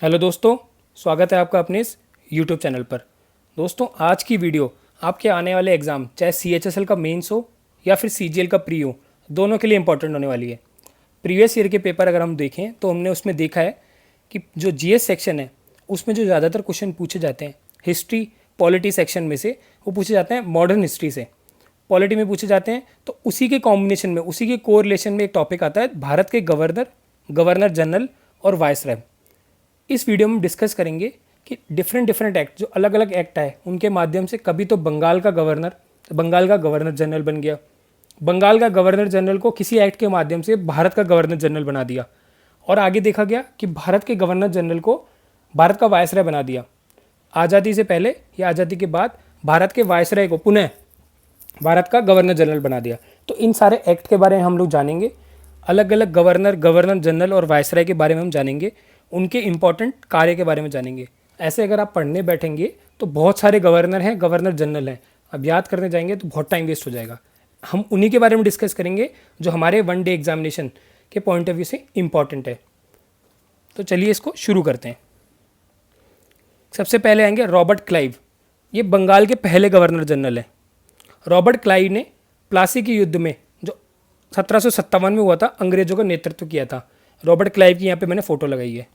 Hello दोस्तों, स्वागत है आपका अपने इस यूट्यूब चैनल पर। दोस्तों, आज की वीडियो आपके आने वाले एग्ज़ाम, चाहे CHSL का मेंस हो या फिर CGL का प्री हो, दोनों के लिए इंपॉर्टेंट होने वाली है। प्रीवियस ईयर के पेपर अगर हम देखें तो हमने उसमें देखा है कि जो GS सेक्शन है उसमें जो ज़्यादातर क्वेश्चन पूछे जाते हैं हिस्ट्री पॉलिटी सेक्शन में से, वो पूछे जाते हैं मॉडर्न हिस्ट्री से। पॉलिटी में पूछे जाते हैं तो उसी के कॉम्बिनेशन में, उसी के कोरिलेशन में एक टॉपिक आता है भारत के गवर्नर, गवर्नर जनरल और वाइसराय। इस वीडियो में डिस्कस करेंगे कि डिफरेंट एक्ट, जो अलग अलग एक्ट आए उनके माध्यम से कभी तो बंगाल का गवर्नर जनरल बन गया, बंगाल का गवर्नर जनरल को किसी एक्ट के माध्यम से भारत का गवर्नर जनरल बना दिया, और आगे देखा गया कि भारत के गवर्नर जनरल को भारत का वायसराय बना दिया। आज़ादी से पहले या आज़ादी के बाद भारत के वायसराय को पुनः भारत का गवर्नर जनरल बना दिया। तो इन सारे एक्ट के बारे में हम लोग जानेंगे, अलग अलग गवर्नर जनरल और वायसराय के बारे में हम जानेंगे, उनके इंपॉर्टेंट कार्य के बारे में जानेंगे। ऐसे अगर आप पढ़ने बैठेंगे तो बहुत सारे गवर्नर हैं, गवर्नर जनरल हैं, अब याद करने जाएंगे तो बहुत टाइम वेस्ट हो जाएगा। हम उन्हीं के बारे में डिस्कस करेंगे जो हमारे वन डे एग्जामिनेशन के पॉइंट ऑफ व्यू से इंपॉर्टेंट है। तो चलिए इसको शुरू करते हैं। सबसे पहले आएंगे रॉबर्ट क्लाइव। ये बंगाल के पहले गवर्नर जनरल हैं। रॉबर्ट क्लाइव ने प्लासी के युद्ध में, जो 1757 में हुआ था, अंग्रेजों का नेतृत्व किया था। रॉबर्ट क्लाइव की यहाँ पे मैंने फोटो लगाई है।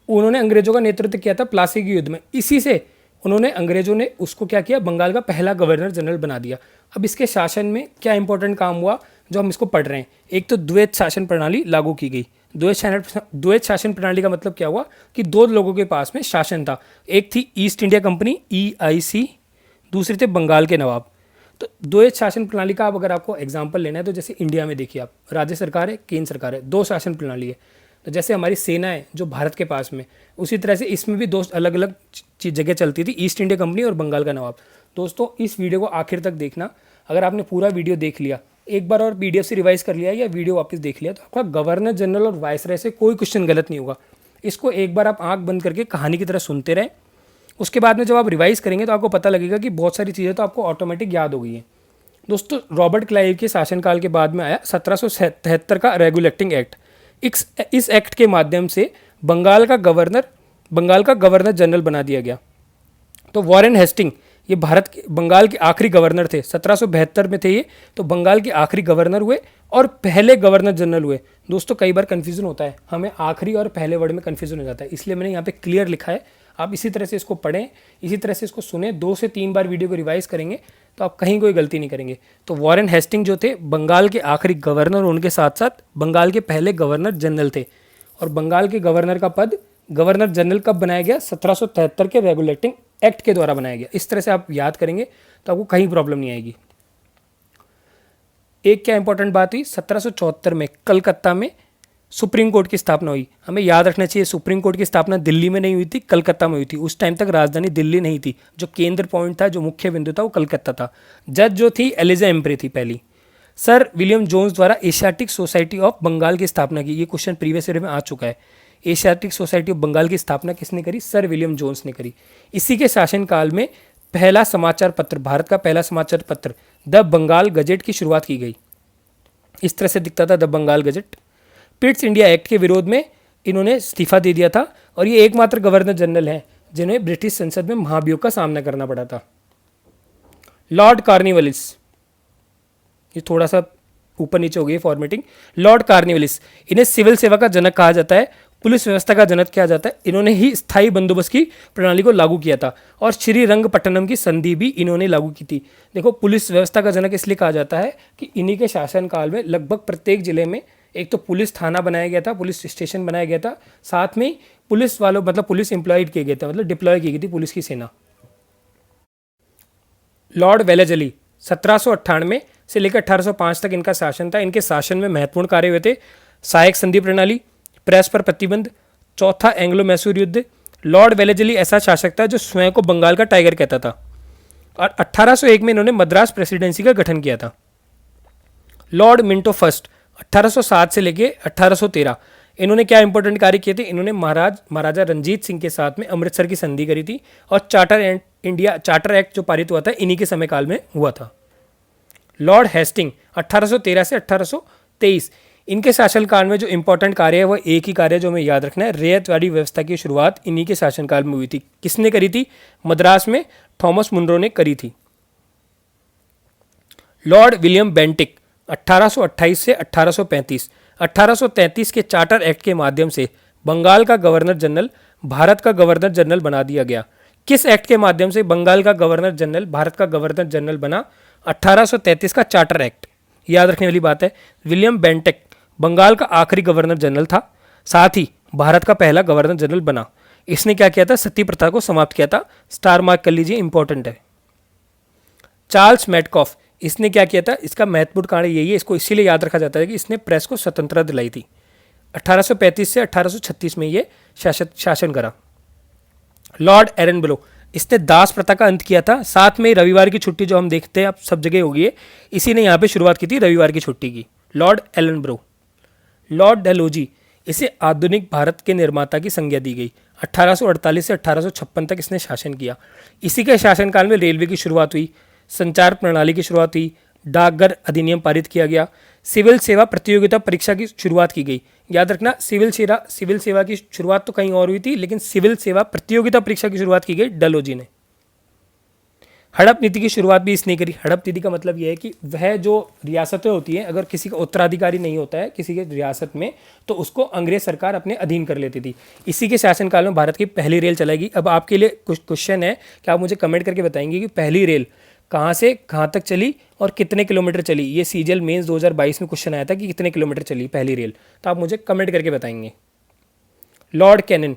उन्होंने अंग्रेजों का नेतृत्व किया था प्लासी के युद्ध में। इसी से अंग्रेजों ने उसको क्या किया, बंगाल का पहला गवर्नर जनरल बना दिया। अब इसके शासन में क्या इंपॉर्टेंट काम हुआ जो हम इसको पढ़ रहे हैं। एक तो द्वैत शासन प्रणाली लागू की गई। द्वैत शासन प्रणाली का मतलब क्या हुआ कि दो लोगों के पास में शासन था। एक थी ईस्ट इंडिया कंपनी EIC, दूसरे थे बंगाल के नवाब। तो द्वैत शासन प्रणाली का अब अगर आपको एग्जाम्पल लेना है तो जैसे इंडिया में देखिए आप, राज्य सरकार है, केंद्र सरकार है, दो शासन प्रणाली है। तो जैसे हमारी सेना है जो भारत के पास में, उसी तरह से इसमें भी दो अलग अलग जगह चलती थी, ईस्ट इंडिया कंपनी और बंगाल का नवाब। दोस्तों, इस वीडियो को आखिर तक देखना। अगर आपने पूरा वीडियो देख लिया, एक बार और PDF से रिवाइज कर लिया या वीडियो वापस देख लिया, तो आपका गवर्नर जनरल और वायसराय से कोई क्वेश्चन गलत नहीं होगा। इसको एक बार आप आंख बंद करके कहानी की तरह सुनते रहें। उसके बाद में जब आप रिवाइज करेंगे तो आपको पता लगेगा कि बहुत सारी चीज़ें तो आपको ऑटोमेटिक याद हो गई हैं। दोस्तों, रॉबर्ट क्लाइव के शासनकाल के बाद में आया 1773 का रेगुलेटिंग एक्ट। इस एक्ट के माध्यम से बंगाल का गवर्नर जनरल बना दिया गया। तो वॉरेन हेस्टिंग, ये बंगाल के आखिरी गवर्नर थे, 1772 में थे ये, तो बंगाल के आखिरी गवर्नर हुए और पहले गवर्नर जनरल हुए। दोस्तों, कई बार कन्फ्यूजन होता है, हमें आखिरी और पहले वर्ड में कन्फ्यूजन हो जाता है, इसलिए मैंने यहाँ पे क्लियर लिखा है। आप इसी तरह से इसको पढ़ें, इसी तरह से इसको सुने, 2 से 3 बार वीडियो को रिवाइज करेंगे तो आप कहीं कोई गलती नहीं करेंगे। तो वॉरेन हेस्टिंग जो थे बंगाल के आखिरी गवर्नर, उनके साथ साथ बंगाल के पहले गवर्नर जनरल थे। और बंगाल के गवर्नर का पद गवर्नर जनरल कब बनाया गया? 1773 के रेगुलेटिंग एक्ट के द्वारा बनाया गया। इस तरह से आप याद करेंगे तो आपको कहीं प्रॉब्लम नहीं आएगी। एक क्या इंपॉर्टेंट बात हुई, 1774 में कलकत्ता में सुप्रीम कोर्ट की स्थापना हुई। हमें याद रखना चाहिए, सुप्रीम कोर्ट की स्थापना दिल्ली में नहीं हुई थी, कलकत्ता में हुई थी। उस टाइम तक राजधानी दिल्ली नहीं थी, जो केंद्र पॉइंट था, जो मुख्य बिंदु था, वो कलकत्ता था। जज जो थी एलिजा एम्प्रे थी पहली। सर विलियम जोन्स द्वारा एशियाटिक सोसाइटी ऑफ बंगाल की स्थापना की। ये क्वेश्चन प्रीवियस ईयर में आ चुका है। एशियाटिक सोसाइटी ऑफ बंगाल की स्थापना किसने करी? सर विलियम जोन्स ने करी। इसी के शासनकाल में पहला समाचार पत्र, भारत का पहला समाचार पत्र द बंगाल गजेट की शुरुआत की गई। इस तरह से दिखता था the Bengal gazette. Pitt's India Act के विरोध में इन्होंने इस्तीफा दे दिया था, और ये एकमात्र गवर्नर जनरल हैं जिन्हें ब्रिटिश संसद में महाभियोग का सामना करना पड़ा था। लॉर्ड कॉर्नवालिस, ये थोड़ा सा ऊपर नीचे हो गई फॉर्मेटिंग। लॉर्ड कॉर्नवालिस, इन्हें सिविल सेवा का जनक कहा जाता है, पुलिस व्यवस्था का जनक किया जाता है। इन्होंने ही स्थायी बंदोबस्त की प्रणाली को लागू किया था, और श्रीरंगपट्टनम की संधि भी इन्होंने लागू की थी। देखो, पुलिस व्यवस्था का जनक इसलिए कहा जाता है कि इन्हीं के शासनकाल में लगभग प्रत्येक जिले में एक तो पुलिस थाना बनाया गया था, पुलिस स्टेशन बनाया गया था, साथ में पुलिस वालों, मतलब पुलिस एम्प्लॉयड किए गए थे, मतलब डिप्लॉय की गई थी पुलिस की सेना। लॉर्ड वेलेजली, 1798 से लेकर 1805 तक इनका शासन था। इनके शासन में महत्वपूर्ण कार्य हुए थे: सहायक संधि प्रणाली, प्रेस पर प्रतिबंध, चौथा एंग्लो मैसूर युद्ध। लॉर्ड वेलेजली ऐसा शासक था जो स्वयं को बंगाल का टाइगर कहता था, और 1801 में इन्होंने मद्रास प्रेसिडेंसी का गठन किया था। लॉर्ड मिंटो फर्स्ट, 1807 से लेके 1813, इन्होंने क्या इंपॉर्टेंट कार्य किए थे? इन्होंने महाराजा रंजीत सिंह के साथ में अमृतसर की संधि करी थी, और चार्टर एक्ट जो पारित हुआ था इन्हीं के समय काल में हुआ था। लॉर्ड हेस्टिंग, 1813 से 1823, इनके शासनकाल में जो इंपॉर्टेंट कार्य है वो एक ही कार्य जो हमें याद रखना है, रैयतवाड़ी व्यवस्था की शुरुआत इन्हीं के शासनकाल में हुई थी। किसने करी थी? मद्रास में थॉमस मुनरो ने करी थी। लॉर्ड विलियम बेंटिक 1828 से 1835, 1833 के चार्टर एक्ट के माध्यम से बंगाल का गवर्नर जनरल भारत का गवर्नर जनरल बना दिया गया। किस एक्ट के माध्यम से बंगाल का गवर्नर जनरल भारत का गवर्नर जनरल बना? 1833 का चार्टर एक्ट। याद रखने वाली बात है, विलियम बेंटिक बंगाल का आखिरी गवर्नर जनरल था, साथ ही भारत का पहला गवर्नर जनरल बना। इसने क्या किया था? सती प्रथा को समाप्त किया था। स्टार मार्क कर लीजिए, इंपॉर्टेंट है। चार्ल्स मैडकॉफ, इसने क्या किया था? इसका महत्वपूर्ण कारण यही है, इसको इसीलिए याद रखा जाता है कि इसने प्रेस को स्वतंत्रता दिलाई थी। 1835 से 1836 में ये शासन करा। लॉर्ड एरनब्रो, इसने दास प्रथा का अंत किया था। साथ में रविवार की छुट्टी जो हम देखते हैं आप सब जगह होगी है, इसी ने यहाँ पे शुरुआत की थी रविवार की छुट्टी की। लॉर्ड एरनब्रो। लॉर्ड डलहौजी, इसे आधुनिक भारत के निर्माता की संज्ञा दी गई। 1848 से 1856 तक इसने शासन किया। इसी के शासनकाल में रेलवे की शुरुआत हुई, संचार प्रणाली की शुरुआत हुई, डाकघर अधिनियम पारित किया गया, सिविल सेवा प्रतियोगिता परीक्षा की शुरुआत की गई। याद रखना, सिविल सेवा की शुरुआत तो कहीं और हुई थी, लेकिन सिविल सेवा प्रतियोगिता परीक्षा की शुरुआत की गई डलहौजी ने। हड़प नीति की शुरुआत भी इसने करी। हड़प नीति का मतलब यह है कि वह जो रियासतें होती हैं, अगर किसी का उत्तराधिकारी नहीं होता है किसी के रियासत में, तो उसको अंग्रेज सरकार अपने अधीन कर लेती थी। इसी के शासनकाल में भारत की पहली रेल चलाएगी। अब आपके लिए कुछ क्वेश्चन है कि आप मुझे कमेंट करके बताएंगे कि पहली रेल कहाँ से कहाँ तक चली और कितने किलोमीटर चली। ये सीजीएल मेंस 2022 में क्वेश्चन आया था कि कितने किलोमीटर चली पहली रेल, तो आप मुझे कमेंट करके बताएंगे। लॉर्ड कैनिन,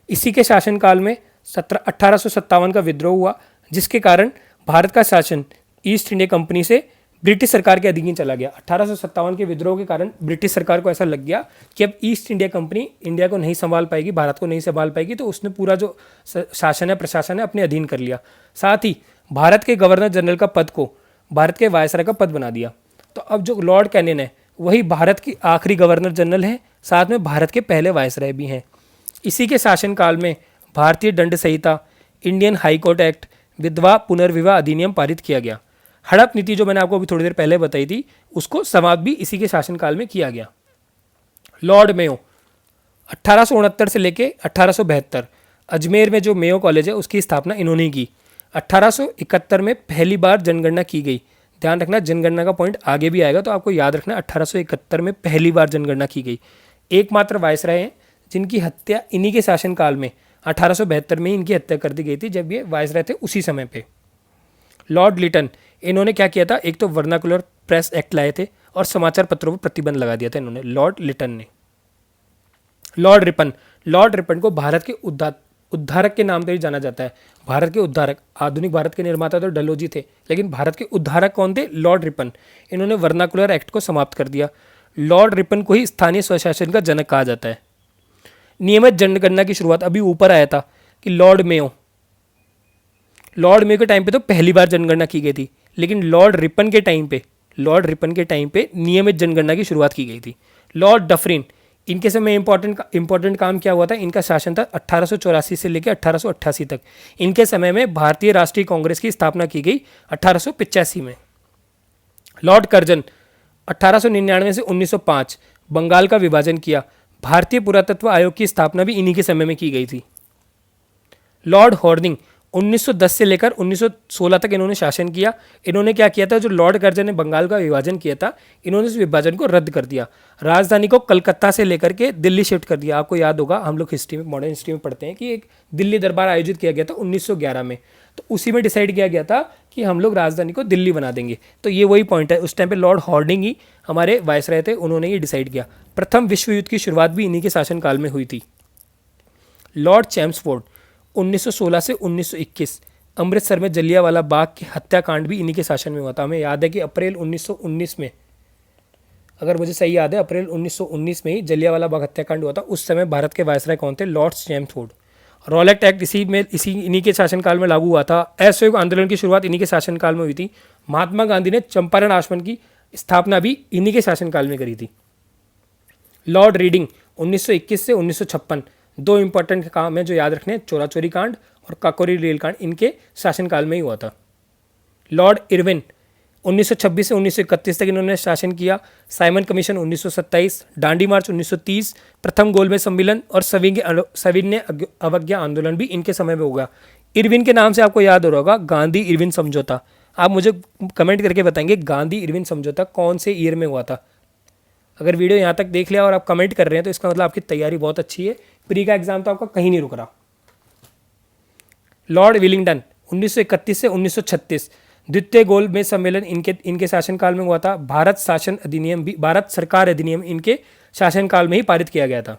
इसी के शासनकाल में 1857 का विद्रोह हुआ, जिसके कारण भारत का शासन ईस्ट इंडिया कंपनी से ब्रिटिश सरकार के अधीन चला गया। 1857 के विद्रोह के कारण ब्रिटिश सरकार को ऐसा लग गया कि अब ईस्ट इंडिया कंपनी इंडिया को नहीं संभाल पाएगी, भारत को नहीं संभाल पाएगी, तो उसने पूरा जो शासन है प्रशासन है अपने अधीन कर लिया। साथ ही भारत के गवर्नर जनरल का पद को भारत के वायसराय का पद बना दिया। तो अब जो लॉर्ड कैनिन है वही भारत की आखिरी गवर्नर जनरल है, साथ में भारत के पहले वायसराय भी हैं। इसी के शासनकाल में भारतीय दंड संहिता, इंडियन हाई कोर्ट एक्ट, विधवा पुनर्विवाह अधिनियम पारित किया गया। हड़प नीति जो मैंने आपको अभी थोड़ी देर पहले बताई थी, उसको समाप्त भी इसी के शासनकाल में किया गया। लॉर्ड मेयो, 1869 से लेके 1872 अजमेर में जो मेयो कॉलेज है उसकी स्थापना इन्होंने की। 1871 में पहली बार जनगणना की गई। ध्यान रखना, जनगणना का पॉइंट आगे भी आएगा, तो आपको याद रखना 1871 में पहली बार जनगणना की गई। एकमात्र वायसराय हैं जिनकी हत्या इन्हीं के शासनकाल में 1872 में इनकी हत्या कर दी गई थी, जब ये वायसराय थे उसी समय पे। लॉर्ड लिटन, इन्होंने क्या किया था? एक तो वर्नाकुलर प्रेस एक्ट लाए थे और समाचार पत्रों पर प्रतिबंध लगा दिया था इन्होंने, लॉर्ड लिटन ने। लॉर्ड रिपन, लॉर्ड रिपन को भारत के उद्धारक के नाम से भी जाना जाता है। भारत के उद्धारक, आधुनिक भारत के निर्माता तो डलहौजी थे, लेकिन भारत के उद्धारक कौन थे? Lord Ripon. इन्होंने वर्नाकुलर एक्ट को समाप्त कर दिया। लॉर्ड रिपन को ही स्थानीय स्वशासन का जनक कहा जाता है। नियमित जनगणना की शुरुआत अभी ऊपर आया था कि लॉर्ड मेयो के टाइम पे तो पहली बार जनगणना की गई थी, लेकिन लॉर्ड रिपन के टाइम पे नियमित जनगणना की शुरुआत की गई थी। लॉर्ड डफरिन, इनके समय इंपॉर्टेंट काम क्या हुआ था? इनका शासन था 1884 से लेकर 1888 तक। इनके समय में भारतीय राष्ट्रीय कांग्रेस की स्थापना की गई 1885 में। लॉर्ड कर्जन, 1899 से 1905 बंगाल का विभाजन किया। भारतीय पुरातत्व आयोग की स्थापना भी इन्हीं के समय में की गई थी। लॉर्ड हॉर्डिंग, 1910 से लेकर 1916 तक इन्होंने शासन किया। इन्होंने क्या किया था? जो लॉर्ड कर्जन ने बंगाल का विभाजन किया था, इन्होंने इस विभाजन को रद्द कर दिया। राजधानी को कलकत्ता से लेकर के दिल्ली शिफ्ट कर दिया। आपको याद होगा, हम लोग हिस्ट्री में, मॉडर्न हिस्ट्री में पढ़ते हैं कि एक दिल्ली दरबार आयोजित किया गया था 1911 में, तो उसी में डिसाइड किया गया था कि हम लोग राजधानी को दिल्ली बना देंगे। तो ये वही पॉइंट है, उस टाइम पे लॉर्ड हॉर्डिंग ही हमारे वायसराय थे, उन्होंने ये डिसाइड किया। प्रथम विश्व युद्ध की शुरुआत भी इन्हीं के शासनकाल में हुई थी। लॉर्ड चैम्सफोर्ड, 1916 से 1921 अमृतसर में जलियांवाला बाग की हत्याकांड भी इन्हीं के शासन में हुआ था। हमें याद है कि अप्रैल 1919 में, अगर मुझे सही याद है, अप्रैल 1919 में ही जलियांवाला बाग हत्याकांड हुआ था। उस समय भारत के वायसराय कौन थे? Lord Chelmsford. रॉलेट एक्ट इन्हीं के शासनकाल में लागू हुआ था। असहयोग आंदोलन की शुरुआत इन्हीं के शासनकाल में हुई थी। महात्मा गांधी ने चंपारण आश्रम की स्थापना भी इन्हीं के शासनकाल में करी थी। लॉर्ड रीडिंग, 1921 से 1956 दो इंपॉर्टेंट काम है जो याद रखने, चोरा चोरी कांड और काकोरी रेल कांड, इनके शासनकाल में ही हुआ था। लॉर्ड इरविन, 1926 से 1931 तक इन्होंने शासन किया। साइमन कमीशन 1927, डांडी मार्च 1930, प्रथम गोलमेज सम्मेलन और सविनय अवज्ञा आंदोलन भी इनके समय में होगा। इरविन के नाम से आपको याद हो रहा होगा, गांधी इरविन समझौता। आप मुझे कमेंट करके बताएंगे गांधी इरविन समझौता कौन से ईयर में हुआ था। अगर वीडियो यहाँ तक देख लिया और आप कमेंट कर रहे हैं तो इसका मतलब आपकी तैयारी बहुत अच्छी है, प्री का एग्जाम तो आपका कहीं नहीं रुक रहा। लॉर्ड विलिंगडन 1931 से 1936, द्वितीय गोलमेज सम्मेलन इनके शासनकाल में हुआ था। भारत सरकार अधिनियम इनके शासनकाल में ही पारित किया गया था।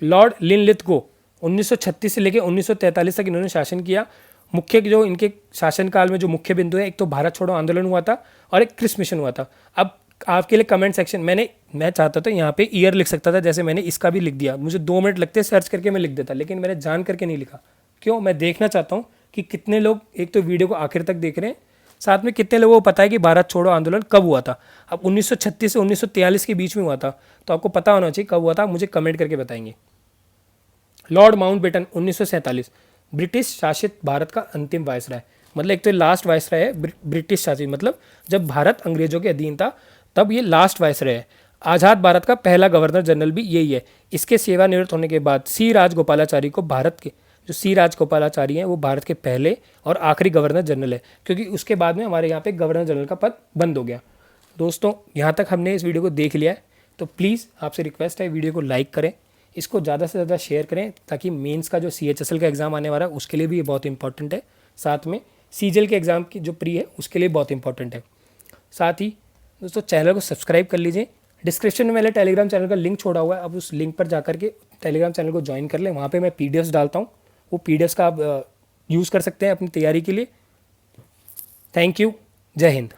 लॉर्ड लिनलिथगो 1936 से लेकर 1943 तक इन्होंने शासन किया। मुख्य जो इनके शासनकाल में जो मुख्य बिंदु है, एक तो भारत छोड़ो आंदोलन हुआ था और एक क्रिस मिशन हुआ था। अब आपके लिए कमेंट सेक्शन मैं चाहता था यहाँ पे ईयर लिख सकता था, जैसे मैंने इसका भी लिख दिया। मुझे 2 मिनट लगते सर्च करके मैं लिख देता, लेकिन मैंने जान करके नहीं लिखा। क्यों? मैं देखना चाहता हूँ कि कितने लोग एक तो वीडियो को आखिर तक देख रहे हैं, साथ में कितने लोगों को पता है कि भारत छोड़ो आंदोलन कब हुआ था। अब 1936 से 1943 के बीच में हुआ था, तो आपको पता होना चाहिए कब हुआ था। मुझे कमेंट करके बताएंगे। लॉर्ड माउंटबेटन 1947, ब्रिटिश शासित भारत का अंतिम वायसराय, मतलब एक तो लास्ट वायसराय है ब्रिटिश शासित, मतलब जब भारत अंग्रेजों के अधीन था तब ये लास्ट वायसराय है। आज़ाद भारत का पहला गवर्नर जनरल भी यही है। इसके सेवानिवृत्त होने के बाद सी राजगोपालाचारी को भारत के जो सी राजगोपालाचारी हैं वो भारत के पहले और आखिरी गवर्नर जनरल है, क्योंकि उसके बाद में हमारे यहाँ पे गवर्नर जनरल का पद बंद हो गया। दोस्तों, यहाँ तक हमने इस वीडियो को देख लिया है, तो प्लीज़ आपसे रिक्वेस्ट है वीडियो को लाइक करें, इसको ज़्यादा से ज़्यादा शेयर करें, ताकि मेंस का जो CHSL का एग्ज़ाम आने वाला है उसके लिए भी ये बहुत इंपॉर्टेंट है। साथ में CGL के एग्ज़ाम की जो प्री है उसके लिए बहुत इंपॉर्टेंट है। साथ ही दोस्तों चैनल को सब्सक्राइब कर लीजिए। डिस्क्रिप्शन में मैंने टेलीग्राम चैनल का लिंक छोड़ा हुआ है, अब उस लिंक पर जाकर के टेलीग्राम चैनल को ज्वाइन कर लें। वहाँ पे मैं PDFs डालता हूँ, वो PDFs का आप यूज़ कर सकते हैं अपनी तैयारी के लिए। Thank you. जय हिंद।